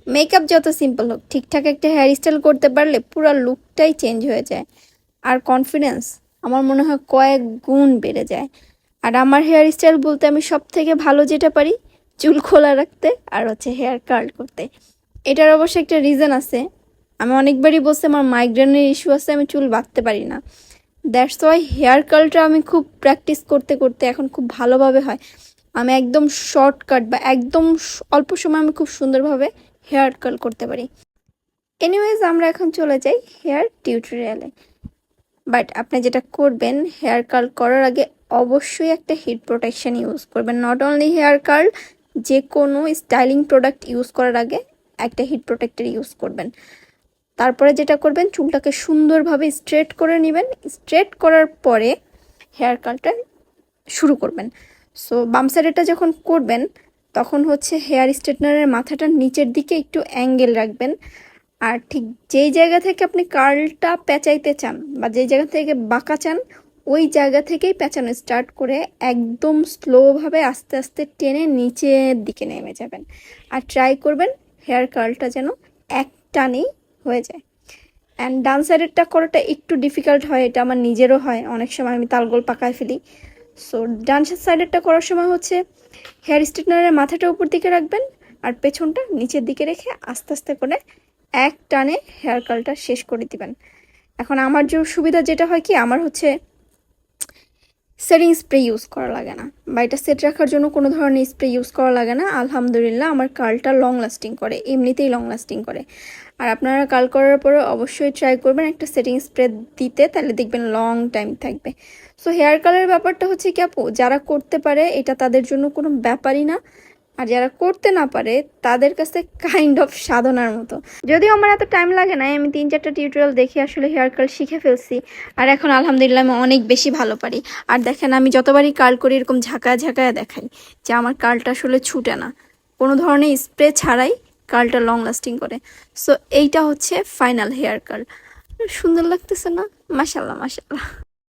Makeup যত simple হোক, ঠিকঠাক একটা হেয়ার স্টাইল করতে পারলে পুরো লুকটাই চেঞ্জ হয়ে যায়। আর কনফিডেন্স আমার মনে হয় কয়েক গুণ বেড়ে যায়। আর আমার হেয়ার স্টাইল বলতে আমি সব থেকে ভালো যেটা পারি, চুল খোলা রাখতে আর হচ্ছে হেয়ার কার্ল করতে। এটার অবশ্য একটা রিজন আছে। আমি অনেকবারই বলছি আমার মাইগ্রেনের ইস্যু আছে, আমি চুল বাঁধতে পারি না। দ্যাটস ওয়াই হেয়ার কার্লটা আমি খুব প্র্যাকটিস করতে করতে এখন খুব ভালোভাবে হয়। আমি একদম শর্টকাট বা একদম অল্প সময় আমি খুব সুন্দরভাবে হেয়ার কার্ল করতে পারি। এনিওয়েজ, আমরা এখন চলে যাই হেয়ার টিউটোরিয়ালে। বাট আপনি যেটা করবেন, হেয়ার কার্ল করার আগে অবশ্যই একটা হিট প্রোটেকশন ইউজ করবেন। নট অনলি হেয়ার কার্ল, যে কোনো স্টাইলিং প্রোডাক্ট ইউজ করার আগে একটা হিট প্রোটেক্টর ইউজ করবেন। তারপরে যেটা করবেন, চুলটাকে সুন্দরভাবে স্ট্রেট করে নেবেন। স্ট্রেট করার পরে হেয়ার কার্লটা শুরু করবেন। সো বাম সাইডেরটা যখন করবেন, তখন হচ্ছে হেয়ার স্ট্রেটনারের মাথাটা নিচের দিকে একটু অ্যাঙ্গেল রাখবেন। আর ঠিক যেই জায়গা থেকে আপনি কার্লটা পেঁচাইতে চান বা যেই জায়গা থেকে বাঁকা চান, ওই জায়গা থেকেই পেঁচানো স্টার্ট করে একদম স্লোভাবে আস্তে আস্তে টেনে নিচের দিকে নেমে যাবেন। আর ট্রাই করবেন হেয়ার কার্লটা যেন এক টানেই হয়ে যায়। অ্যান্ড ডান সাইডেরটা করাটা একটু ডিফিকাল্ট হয়, এটা আমার নিজেরও হয়, অনেক সময় আমি তালগোল পাকায় ফেলি। সো ডান সাইডেরটা করার সময় হচ্ছে হেয়ার স্ট্রেটনারের মাথাটা উপর দিকে রাখবেন আর পেছনটা নিচের দিকে রেখে আস্তে আস্তে করে এক টানে হেয়ার কার্লটা শেষ করে দিবেন। এখন আমার যে সুবিধা যেটা হয় কি, আমার হচ্ছে সেটিং স্প্রে ইউজ করা লাগে না, বা এটা সেট রাখার জন্য কোনো ধরনের স্প্রে ইউজ করা লাগে না। আলহামদুলিল্লাহ আমার কার্লটা লং লাস্টিং করে, এমনিতেই লং লাস্টিং করে। আর আপনারা কার্ল করার পরে অবশ্যই ট্রাই করবেন একটা সেটিং স্প্রে দিতে, তাহলে দেখবেন লং টাইম থাকবে। সো হেয়ার কালারের ব্যাপারটা হচ্ছে কি আপু, যারা করতে পারে এটা তাদের জন্য কোনো ব্যাপারই না, আর যারা করতে না পারে তাদের কাছে কাইন্ড অফ সাধনার মতো। যদিও আমার এত টাইম লাগে না, আমি 3-4টা টিউটোরিয়াল দেখে আসলে হেয়ার কার্ল শিখে ফেলছি। আর এখন আলহামদুলিল্লাহ আমি অনেক বেশি ভালো পারি। আর দেখেন আমি যতবারই কার্ল করি এরকম ঝাঁকায় ঝাঁকায় দেখাই যে আমার কার্লটা আসলে ছুটে না, কোনো ধরনের স্প্রে ছাড়াই কার্লটা লং লাস্টিং করে। সো এইটা হচ্ছে ফাইনাল হেয়ার কার্ল। সুন্দর লাগতেছে না? মাশাল্লাহ মাশাল্লাহ।